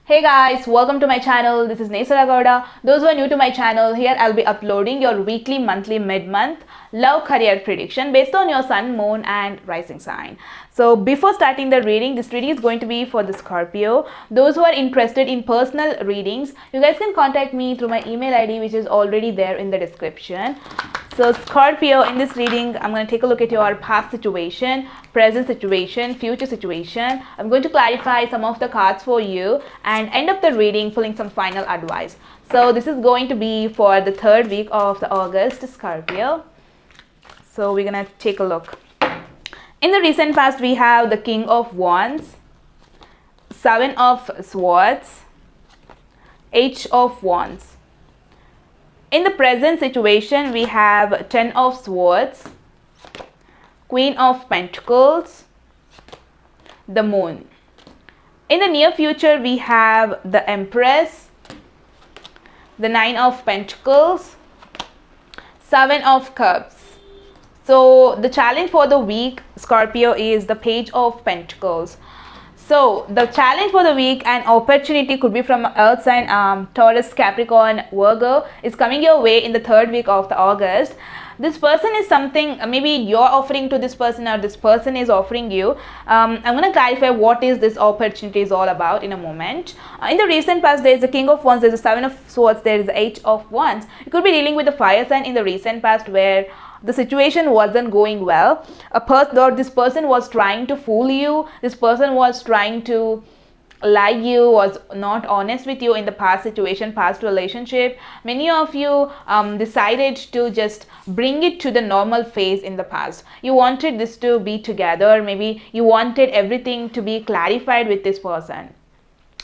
Hey guys, welcome to my channel. This is Nesara Gowda. Those who are new to my channel, here I'll be uploading your weekly, monthly, mid-month love career prediction based on your sun, moon and rising sign. So before starting the reading, this reading is going to be for the Scorpio. Those who are interested in personal readings, you guys can contact me through my email ID which is already there in the description. So Scorpio, in this reading, I'm going to take a look at your past situation, present situation, future situation. I'm going to clarify some of the cards for you and end up the reading pulling some final advice. So this is going to be for the third week of the August, Scorpio. So we're going to take a look. In the recent past, we have the King of Wands, Seven of Swords, Eight of Wands. In the present situation, we have Ten of Swords, Queen of Pentacles, the Moon. In the near future, we have the Empress, the Nine of Pentacles, Seven of Cups. So the challenge for the week, Scorpio, is the Page of Pentacles. So the challenge for the week and opportunity could be from Earth sign, Taurus, Capricorn, Virgo is coming your way in the third week of the August. This person is something, maybe you're offering to this person or this person is offering you. I'm going to clarify what is this opportunity is all about in a moment. In the recent past, there is the King of Wands, there is the Seven of Swords, there is the Eight of Wands. You could be dealing with the fire sign in the recent past where the situation wasn't going well. This person was trying to fool you. This person was trying to lie you, was not honest with you in the past situation, past relationship. Many of you decided to just bring it to the normal phase in the past. You wanted this to be together. Maybe you wanted everything to be clarified with this person.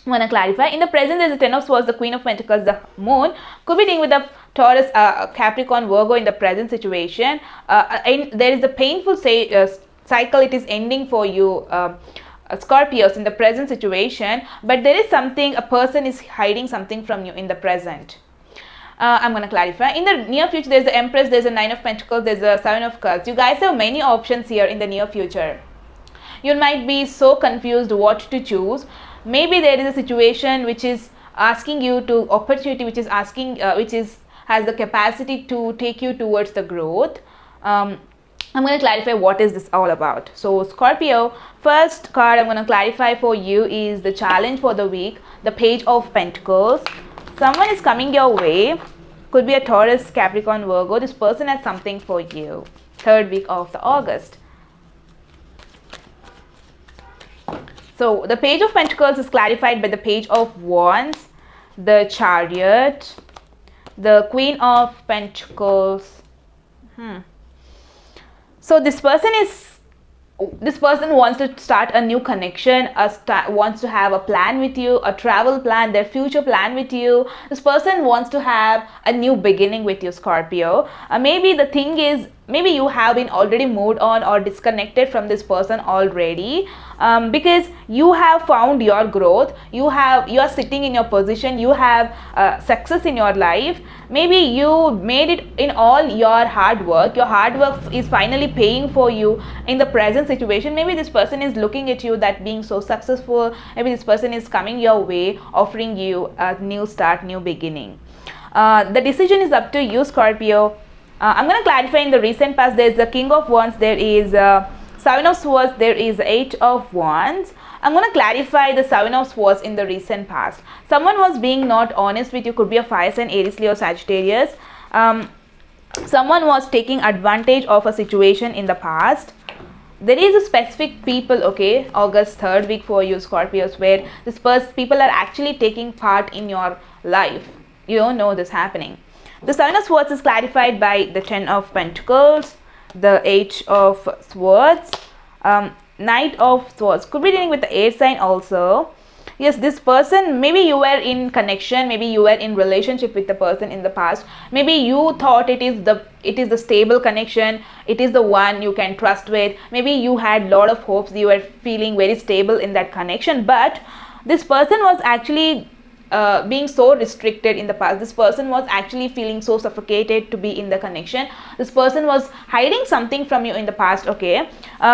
I want to clarify. In the present, there's the Ten of Swords, the Queen of Pentacles, the Moon. Could be dealing with the Taurus, Capricorn, Virgo in the present situation. And there is a painful cycle. It is ending for you, Scorpios, in the present situation. But there is something, a person is hiding something from you in the present. I'm going to clarify. In the near future, there's the Empress, there's a Nine of Pentacles, there's a Seven of Cups. You guys have many options here in the near future. You might be so confused what to choose. Maybe there is a situation which is asking you to opportunity, which is asking, has the capacity to take you towards the growth. I'm going to clarify what is this all about. So Scorpio, first card I'm going to clarify for you is the challenge for the week, the Page of Pentacles. Someone is coming your way. Could be a Taurus, Capricorn, Virgo. This person has something for you. Third week of the August. So the Page of Pentacles is clarified by the Page of Wands, the Chariot, the Queen of Pentacles. So this person wants to start a new connection, wants to have a plan with you, a travel plan, their future plan with you. This person wants to have a new beginning with you, Scorpio. Maybe the thing is, maybe you have been already moved on or disconnected from this person already, because you have found your growth. You are sitting in your position. You have success in your life. Maybe you made it in all your hard work. Your hard work is finally paying for you in the present situation. Maybe this person is looking at you that being so successful. Maybe this person is coming your way, offering you a new start, new beginning. The decision is up to you, Scorpio. I'm going to clarify. In the recent past, there is the King of Wands, there is Seven of Swords, there is Eight of Wands. I'm going to clarify the Seven of Swords in the recent past. Someone was being not honest with you. Could be a fire sign, Aries, Leo, Sagittarius. Someone was taking advantage of a situation in the past. There is a specific people, okay, August third week for you, Scorpios, where people are actually taking part in your life. You don't know this happening. The Seven of Swords is clarified by the Ten of Pentacles, the Eight of Swords, Knight of Swords. Could be dealing with the air sign also. Yes, this person, maybe you were in connection, maybe you were in relationship with the person in the past. Maybe you thought it is the stable connection, it is the one you can trust with. Maybe you had a lot of hopes, you were feeling very stable in that connection, but this person was actually being so restricted in the past. This person was actually feeling so suffocated to be in the connection. This person was hiding something from you in the past, okay?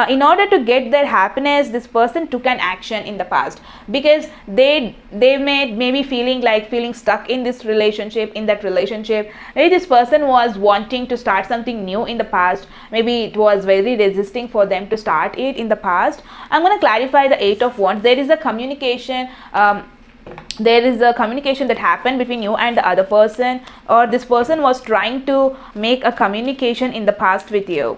In order to get their happiness, this person took an action in the past, because they maybe feeling stuck in this relationship, in that relationship. Maybe this person was wanting to start something new in the past. Maybe it was very resisting for them to start it in the past. I'm going to clarify the Eight of Wands. There is a communication, that happened between you and the other person, or this person was trying to make a communication in the past with you.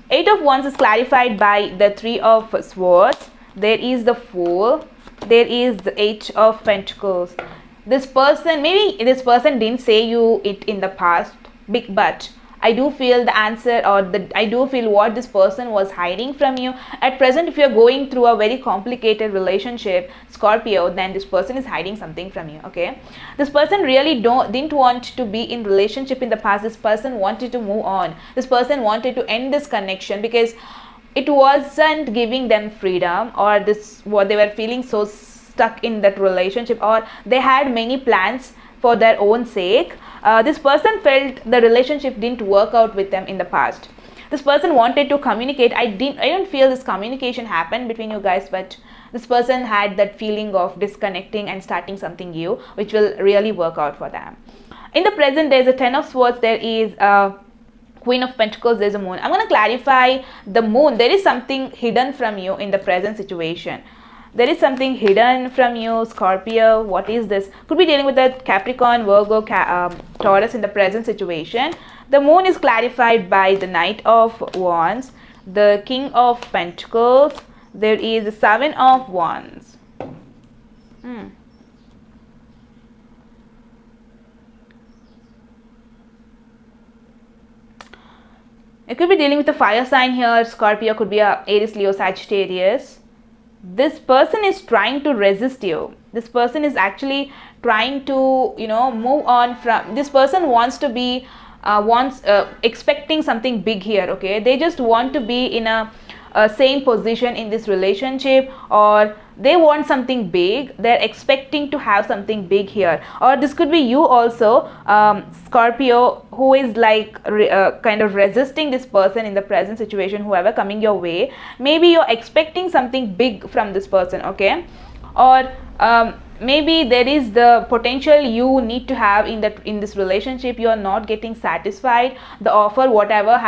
Eight of Wands is clarified by the Three of Swords. There is the Fool. There is the Eight of Pentacles. This person, maybe this person didn't say you it in the past, but I do feel the answer, or I do feel what this person was hiding from you. At present, if you're going through a very complicated relationship, Scorpio, then this person is hiding something from you, okay? This person really didn't want to be in relationship in the past. This person wanted to move on. This person wanted to end this connection because it wasn't giving them freedom, or what they were feeling so stuck in that relationship, or they had many plans for their own sake. This person felt the relationship didn't work out with them in the past. This person wanted to communicate. I don't feel this communication happened between you guys, but this person had that feeling of disconnecting and starting something new, which will really work out for them. In the present, there's a Ten of Swords. There is a Queen of Pentacles. There's a Moon. I'm going to clarify the Moon. There is something hidden from you in the present situation. There is something hidden from you, Scorpio. What is this? Could be dealing with the Capricorn, Virgo, Taurus in the present situation. The Moon is clarified by the Knight of Wands, the King of Pentacles. There is the Seven of Wands. It could be dealing with a fire sign here. Scorpio could be a Aries, Leo, Sagittarius. This person is trying to resist you. This person is actually trying to, move on from. This person wants to be, expecting something big here, okay? They just want to be in a same position in this relationship, or they want something big. They're expecting to have something big here. Or this could be you also, Scorpio, who is like kind of resisting this person in the present situation, whoever coming your way. Maybe you're expecting something big from this person, okay? Or maybe there is the potential you need to have in this relationship. You are not getting satisfied. The offer, whatever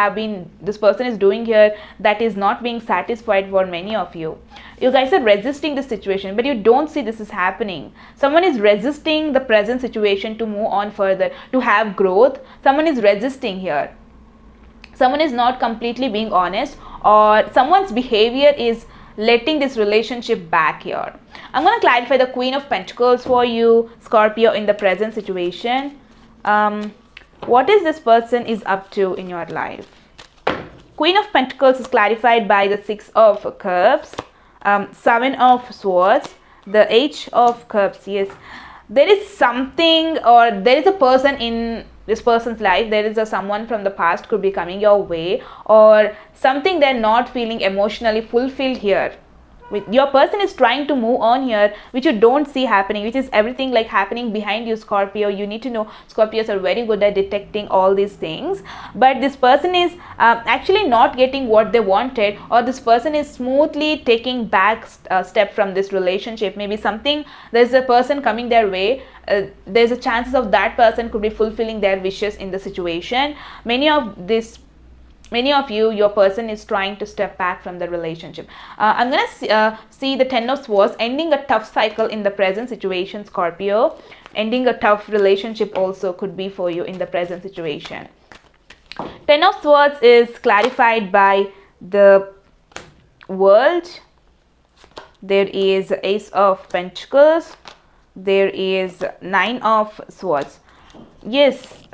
this person is doing here, that is not being satisfied for many of you. You guys are resisting the situation, but you don't see this is happening. Someone is resisting the present situation to move on further, to have growth. Someone is resisting here. Someone is not completely being honest, or someone's behavior is letting this relationship back here. I'm going to clarify the Queen of Pentacles for you, Scorpio, in the present situation. What is this person is up to in your life? Queen of Pentacles is clarified by the Six of Cups, Seven of Swords, the Eight of Cups. Yes, there is something, or there is a person in this person's life. There is someone from the past could be coming your way, or something they're not feeling emotionally fulfilled here. Your person is trying to move on here, which you don't see happening, which is everything like happening behind you, Scorpio. You need to know Scorpios are very good at detecting all these things, but this person is actually not getting what they wanted, or this person is smoothly taking back step from this relationship. Maybe there's a person coming their way. There's a chances of that person could be fulfilling their wishes in the situation. Many of you, your person is trying to step back from the relationship. I'm going to see the Ten of Swords, ending a tough cycle in the present situation, Scorpio. Ending a tough relationship also could be for you in the present situation. Ten of Swords is clarified by the World. There is Ace of Pentacles. There is Nine of Swords. Yes,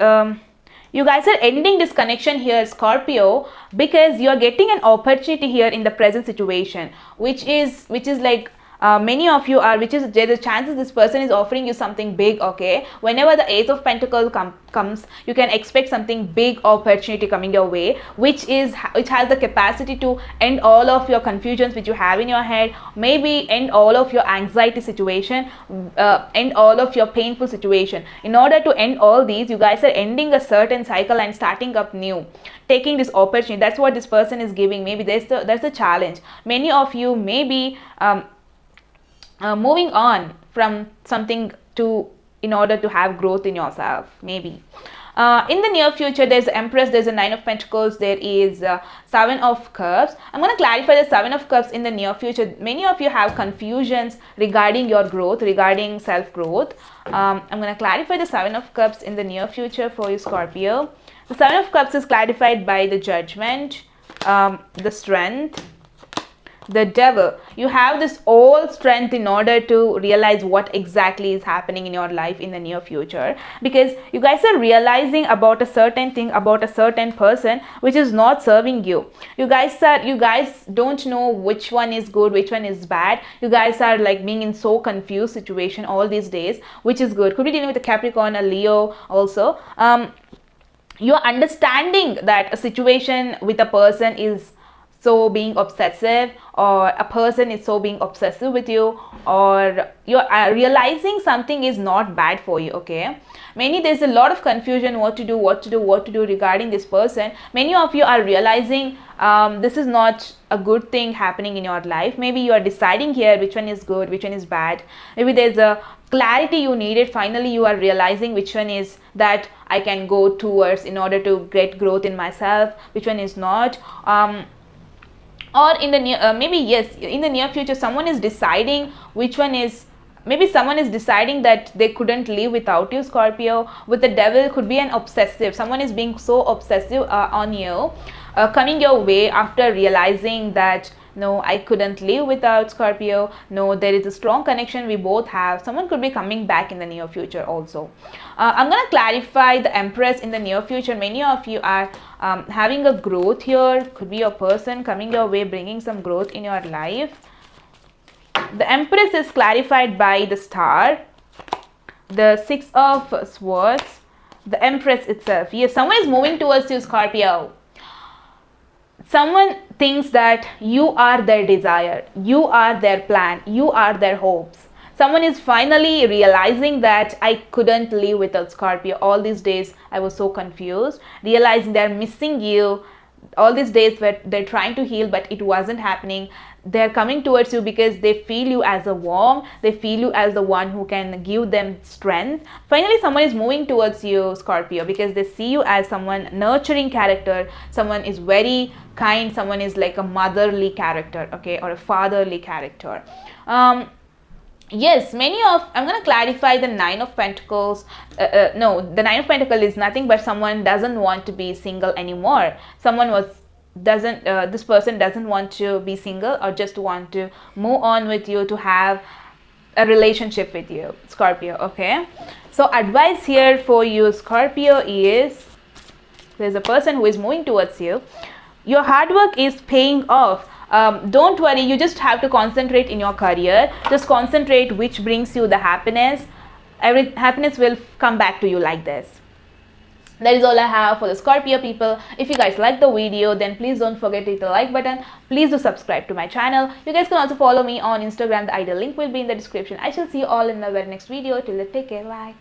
you guys are ending this connection here, Scorpio, because you are getting an opportunity here in the present situation, which is like Many of you are, which is there's a chances this person is offering you something big. Okay, whenever the Ace of Pentacles comes, you can expect something big opportunity coming your way, which has the capacity to end all of your confusions which you have in your head, maybe end all of your anxiety situation, end all of your painful situation. In order to end all these, you guys are ending a certain cycle and starting up new, taking this opportunity. That's what this person is giving. Maybe there's a challenge. Many of you may be moving on from something in order to have growth in yourself, maybe. In the near future, there's the Empress, there's a Nine of Pentacles, there is Seven of Cups. I'm going to clarify the Seven of Cups in the near future. Many of you have confusions regarding your growth, regarding self-growth. I'm going to clarify the Seven of Cups in the near future for you, Scorpio. The Seven of Cups is clarified by the Judgment, the Strength, the Devil. You have this all strength in order to realize what exactly is happening in your life in the near future, because you guys are realizing about a certain thing, about a certain person which is not serving you. You guys don't know which one is good, which one is bad. You guys are like being in so confused situation all these days, which is good. Could be dealing with a Capricorn, a Leo also. You're understanding that a situation with a person is so being obsessive, or a person is so being obsessive with you, or you're realizing something is not bad for you. Okay, there's a lot of confusion, what to do regarding this person. Many of you are realizing this is not a good thing happening in your life. Maybe you are deciding here which one is good, which one is bad. Maybe there's a clarity you needed. Finally you are realizing which one is that I can go towards in order to get growth in myself, which one is not. Or in the near in the near future, someone is deciding which one is, maybe someone is deciding that they couldn't live without you, Scorpio. With the Devil, could be an obsessive. Someone is being so obsessive on you, coming your way after realizing that no, I couldn't live without Scorpio. No, there is a strong connection we both have. Someone could be coming back in the near future also. I'm going to clarify the Empress in the near future. Many of you are having a growth here. Could be a person coming your way, bringing some growth in your life. The Empress is clarified by the Star, the Six of Swords, the Empress itself. Yes, someone is moving towards you, Scorpio. Someone thinks that you are their desire, you are their plan, you are their hopes. Someone is finally realizing that I couldn't live without Scorpio. All these days I was so confused, realizing they're missing you. All these days where they're trying to heal but it wasn't happening. They're coming towards you because they feel you as a warm, they feel you as the one who can give them strength. Finally someone is moving towards you, Scorpio, because they see you as someone nurturing character. Someone is very kind, someone is like a motherly character, okay, or a fatherly character. Yes, I'm going to clarify the Nine of Pentacles. No, the Nine of Pentacles is nothing but someone doesn't want to be single anymore. This person doesn't want to be single, or just want to move on with you, to have a relationship with you, Scorpio. Okay, so advice here for you, Scorpio, is there's a person who is moving towards you. Your hard work is paying off. Don't worry, you just have to concentrate in your career. Just concentrate which brings you the happiness. Happiness will come back to you like this. That is all I have for the Scorpio people. If you guys like the video, then please don't forget to hit the like button. Please do subscribe to my channel. You guys can also follow me on Instagram. The ID link will be in the description. I shall see you all in the very next video. Till then, take care. Bye.